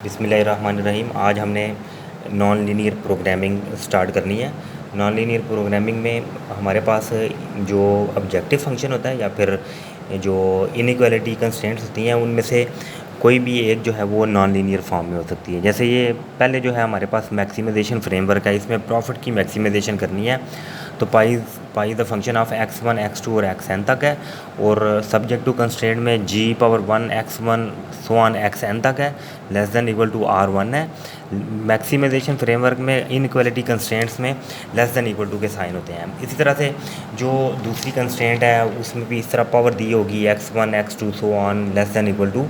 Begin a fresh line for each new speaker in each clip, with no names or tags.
बिस्मिल्लाहिर्रहमानिर्रहीम। आज हमने नॉन लीनियर प्रोग्रामिंग स्टार्ट करनी है। नॉन लीनियर प्रोग्रामिंग में हमारे पास जो ऑब्जेक्टिव फंक्शन होता है या फिर जो इनइक्वालिटी कंस्ट्रेंट्स होती हैं उनमें से कोई भी एक जो है वो नॉन लीनियर फॉर्म में हो सकती है। जैसे ये पहले जो है हमारे पास मैक्सिमाइजेशन फ्रेमवर्क है, इसमें प्रॉफिट की मैक्सिमाइजेशन करनी है। तो पाई the function of x1 x2 और xn तक है, और सब्जेक्ट टू कंस्ट्रेंट में g⁻1 x1 so on xn तक है, less than equal to r1 है। मैक्सिमाइजेशन फ्रेमवर्क में इनइक्वालिटी कंस्ट्रेंट्स में लेस देन इक्वल टू के साइन होते हैं। इसी तरह से जो दूसरी कंस्ट्रेंट है उसमें भी इस तरह पावर दी होगी x1 x2 so on less than equal to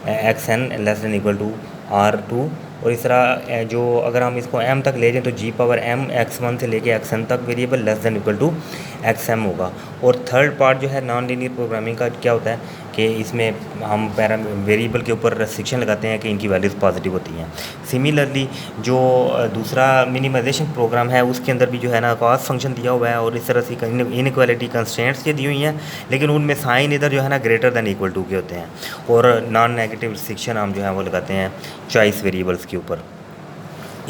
xn less than equal to r2। और इस तरह जो अगर हम इसको m तक ले जाएं तो g⁻m x1 से लेके xn तक variable less than equal to xm होगा। और थर्ड पार्ट जो है नॉन लीनियर प्रोग्रामिंग का क्या होता है कि इसमें हम वेरिएबल के ऊपर रेस्ट्रिक्शन लगाते हैं कि इनकी वैल्यूज़ पॉजिटिव होती हैं। सिमिलरली जो दूसरा मिनिमाइजेशन प्रोग्राम है उसके अंदर भी जो है ना कॉस्ट फंक्शन दिया हुआ है, और इस तरह से इनइक्वालिटी कंस्ट्रेंट्स ये दी हुई हैं, लेकिन उनमें साइन इधर जो है ना ग्रेटर देन इक्वल टू के होते हैं। और नॉन नेगेटिव रिस्ट्रिक्शन हम जो है वो लगाते हैं चॉइस वेरिएबल्स के ऊपर।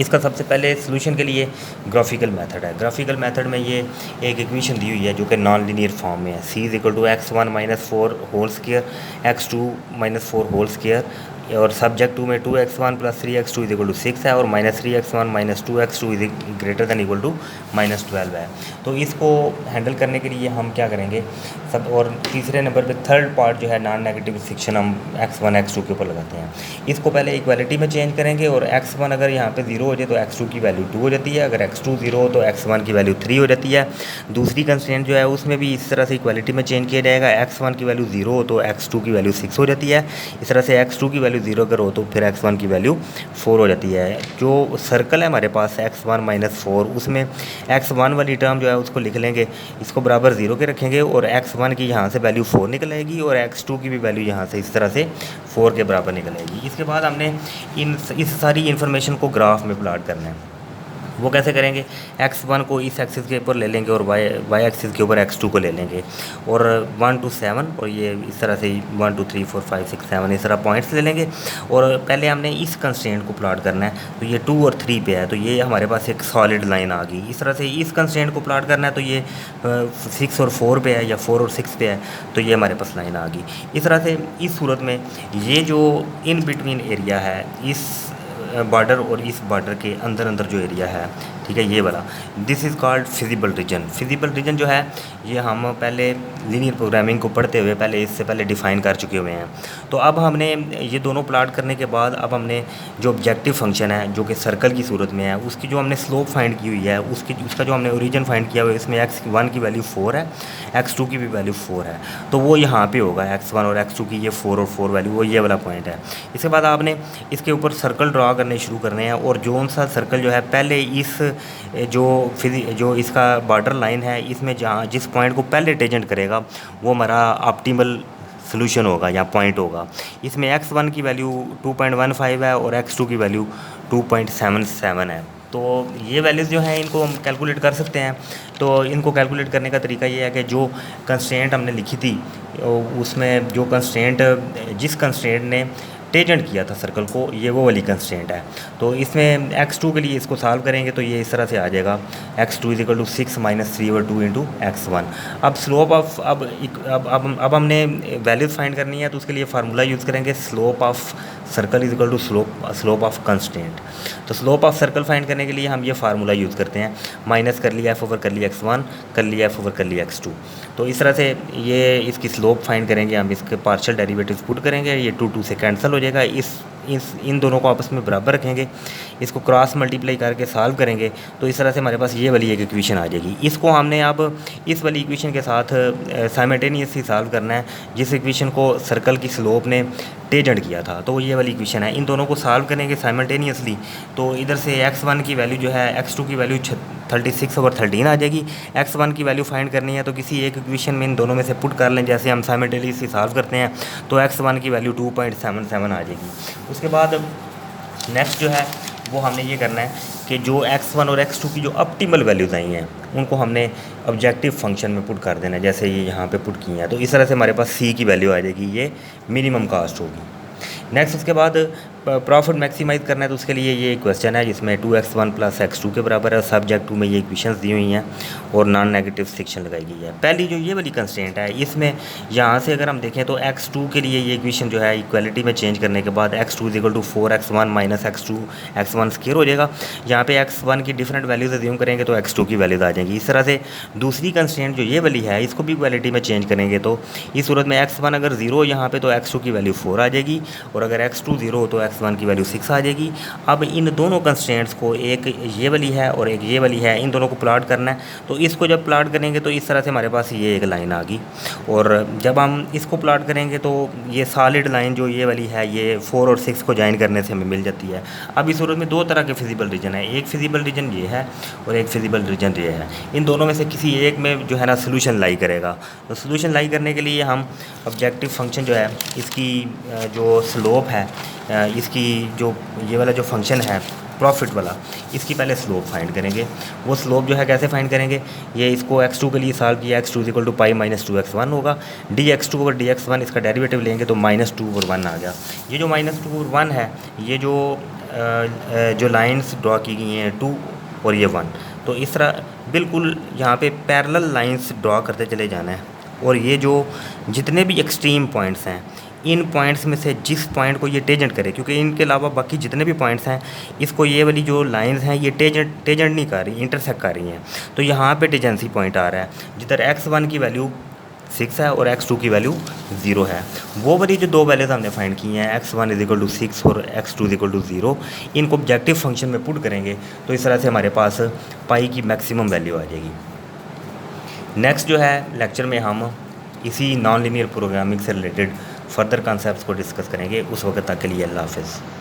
इसका सबसे पहले सोल्यूशन के लिए ग्राफिकल मेथड है। ग्राफिकल मेथड में ये एक इक्वेशन दी हुई है जो कि नॉन लीनियर फॉर्म में है। c is equal to x1 - 4 whole square x2 - 4 whole square, और सब्जेक्ट टू में 2x1 + 3x2 is equal to 6 है, और -3x1 - 2x2 is greater than equal to -12 है। तो इसको हैंडल करने के लिए हम क्या करेंगे सब, और तीसरे नंबर पे थर्ड पार्ट जो है नॉन नेगेटिव रिस्ट्रिक्शन हम x1 x2 के ऊपर लगाते हैं। इसको पहले इक्वालिटी में चेंज करेंगे, और x1 अगर यहाँ पे 0 हो जाए तो x2 की वैल्यू 2 हो जाती है, अगर x2 0 हो तो x1 की वैल्यू 3 हो जाती है। दूसरी कंस्ट्रेंट जो है उसमें भी इस तरह से इक्वालिटी में चेंज किया जाएगा, x1 की वैल्यू 0 हो तो x2 की वैल्यू 6 हो जाती है। इस तरह से x2 की वैल्यू 0 अगर हो तो फिर x1 की वैल्यू 4 हो जाती है। जो सर्कल है हमारे पास x1 - 4, उसमें x1 वाली टर्म जो है उसको लिख लेंगे, इसको बराबर 0 के रखेंगे, और x1 की यहाँ से वैल्यू 4 निकल आएगी, और x2 की भी वैल्यू यहाँ से इस तरह से 4 के बराबर निकल आएगी। इसके बाद हमने इस सारी इन्फॉर्मेशन को ग्राफ में प्लॉट करना है। वो कैसे करेंगे, x1 को इस एक्सिस के ऊपर ले लेंगे और y एक्सिस के ऊपर x2 को ले लेंगे, और 1 to 7 और ये इस तरह से 1 2 3 4 5 6 7 इस तरह पॉइंट्स ले लेंगे। और पहले हमने इस कंस्ट्रेंट को प्लॉट करना है, तो ये 2 और 3 पे है, तो ये हमारे पास एक सॉलिड लाइन आ गई। इस तरह से इस कंस्ट्रेंट को प्लॉट करना है, तो ये 6 और 4 पे है या 4 और 6 पे है, तो ये हमारे पास लाइन आ गई। इस तरह से इस सूरत में ये जो इन बिटवीन एरिया है, इस बॉर्डर और इस बॉर्डर के अंदर अंदर जो एरिया है, ठीक है, ये वाला, this is called feasible region. Feasible region जो है ये हम पहले लीनियर प्रोग्रामिंग को पढ़ते हुए इससे पहले डिफ़ाइन कर चुके हुए हैं। तो अब हमने ये दोनों प्लॉट करने के बाद अब हमने जो ऑब्जेक्टिव फंक्शन है जो कि सर्कल की सूरत में है, उसकी जो हमने स्लोप फाइंड की हुई है, उसका जो हमने ओरिजिन फाइंड किया हुआ है, इसमें x1 की वैल्यू 4 है, x2 की भी वैल्यू 4 है, तो वो यहाँ पे होगा x1 और x2 की ये 4 और 4 वैल्यू, वो ये वाला पॉइंट है। इसके बाद आपने इसके ऊपर सर्कल ड्रा करने शुरू करने हैं, और जो सा सर्कल जो है पहले इस जो इसका बॉर्डर लाइन है, इसमें जहाँ जिस पॉइंट को पहले टेंजेंट करेगा वो हमारा ऑप्टिमल सोल्यूशन होगा या पॉइंट होगा। इसमें x1 की वैल्यू 2.15 है और x2 की वैल्यू 2.77 है। तो ये वैल्यूज़ जो हैं इनको हम कैलकुलेट कर सकते हैं। तो इनको कैलकुलेट करने का तरीका ये है कि जो कंस्ट्रेंट हमने लिखी थी उसमें जो जिस कंस्ट्रेंट ने टेंजेंट किया था सर्कल को, ये वो वाली कंस्ट्रेंट है। तो इसमें x2 के लिए इसको सॉल्व करेंगे तो ये इस तरह से आ जाएगा, x2 = 6 - 3/2 × x1। अब स्लोप ऑफ अब हमने वैल्यूज़ फाइंड करनी है, तो उसके लिए फार्मूला यूज़ करेंगे, slope of circle = slope of constraint. तो स्लोप ऑफ सर्कल फाइंड करने के लिए हम ये फार्मूला यूज़ करते हैं, माइनस कर लिया f/(x1) कर लिया f/(x2). तो इस तरह से ये इसकी स्लोप फाइंड करेंगे, हम इसके पार्शियल डेरिवेटिव्स पुट करेंगे, ये 2 2 से कैंसिल हो जाएगा, इन दोनों को आपस में बराबर रखेंगे, इसको क्रॉस मल्टीप्लाई करके सॉल्व करेंगे, तो इस तरह से हमारे पास ये वाली एक इक्वेशन आ जाएगी। इसको हमने अब इस वाली इक्वेशन के साथ साइमल्टेनियसली सॉल्व करना है, जिस इक्वेशन को सर्कल की स्लोप ने टेंजेंट किया था, तो ये वाली इक्वेशन है। इन दोनों को सॉल्व करेंगे साइमल्टेनियसली, तो इधर से x1 की वैल्यू जो है x2 की वैल्यू 36/13 आ जाएगी। x1 की वैल्यू फाइंड करनी है तो किसी एक इक्वेशन में इन दोनों में से पुट कर लें, जैसे हम साइमल्टेनियसली सॉल्व करते हैं, तो x1 की वैल्यू 2.77 आ जाएगी। उसके बाद नेक्स्ट जो है वो हमने ये करना है कि जो x1 और x2 की जो ऑप्टिमल वैल्यूज़ आई हैं उनको हमने ऑब्जेक्टिव फंक्शन में पुट कर देना है, जैसे ये यहाँ पे पुट की हैं। तो इस तरह से हमारे पास c की वैल्यू आ जाएगी, ये मिनिमम कास्ट होगी। नेक्स्ट उसके बाद प्रॉफिट मैक्सिमाइज़ करना है तो उसके लिए ये क्वेश्चन है जिसमें 2x1 + x2 के बराबर है। सब्जेक्ट 2 में ये इक्वेशंस दी हुई हैं और नॉन नेगेटिव सेक्शन लगाई गई है। पहली जो ये वाली कंस्ट्रेंट है इसमें यहाँ से अगर हम देखें तो x2 के लिए ये इक्वेशन जो है इक्वलिटी में चेंज करने के बाद x2 = 4x1 - x2 x1 square हो जाएगा। यहाँ पे x1 की डिफरेंट वैल्यूज अज्यूम करेंगे तो x2 की वैल्यूज आ जाएंगी। इस तरह से दूसरी कंस्ट्रेंट जो ये वाली है इसको भी इक्वलिटी में चेंज करेंगे तो इस सूरत में x1 अगर 0 यहाँ पे तो x2 की वैल्यू 4 आ जाएगी और अगर x2 0 हो तो x1 की वैल्यू 6 आ जाएगी। अब इन दोनों कंस्ट्रेंट्स को, एक ये वाली है और एक ये वाली है, इन दोनों को प्लॉट करना है। तो इसको जब प्लॉट करेंगे तो इस तरह से हमारे पास ये एक लाइन आ गई और जब हम इसको प्लॉट करेंगे तो ये सॉलिड लाइन जो ये वाली है ये 4 और 6 को ज्वाइन करने से हमें मिल जाती है। अब इस सूरत में दो तरह के फिजिबल रीजन है, एक फिजिबल रीजन ये है और एक फिजिबल रीजन ये है। इन दोनों में से किसी एक में जो है ना सोल्यूशन लाई करेगा। तो सोल्यूशन लाई करने के लिए हम ऑब्जेक्टिव फंक्शन जो है इसकी जो स्लोप है, इसकी जो ये वाला जो फंक्शन है प्रॉफिट वाला, इसकी पहले स्लोप फाइंड करेंगे। वो स्लोप जो है कैसे फाइंड करेंगे, ये इसको x2 के लिए सॉल्व किया, x2 = π - 2x1 होगा। dx2 और dx1 इसका डेरिवेटिव लेंगे तो -2 और 1 आ गया। ये जो -2 और 1 है, ये जो लाइंस ड्रॉ की गई हैं 2 और ये 1, तो इस तरह बिल्कुल यहाँ पे पैरेलल लाइंस ड्रॉ करते चले जाना है। और ये जो जितने भी एक्सट्रीम पॉइंट्स हैं, इन पॉइंट्स में से जिस पॉइंट को ये टेजेंट करे, क्योंकि इनके अलावा बाकी जितने भी पॉइंट्स हैं इसको ये वाली जो लाइंस हैं ये टेजेंट नहीं कर रही, इंटरसेक्ट कर रही हैं। तो यहाँ पे टेजेंसी पॉइंट आ रहा है जिधर x1 की वैल्यू 6 है और x2 की वैल्यू 0 है। वो वाली जो दो वैल्यूज़ हमने फाइंड की हैं x1 = 6 और x2 = 0, इनको ऑब्जेक्टिव फंक्शन में पुट करेंगे तो इस तरह से हमारे पास पाई की मैक्सिमम वैल्यू आ जाएगी। नेक्स्ट जो है लेक्चर में हम इसी नॉन लीनियर प्रोग्रामिंग से रिलेटेड फर्दर कॉन्सेप्ट्स को डिस्कस करेंगे। उस वक्त तक के लिए अल्लाह हाफ़िज़।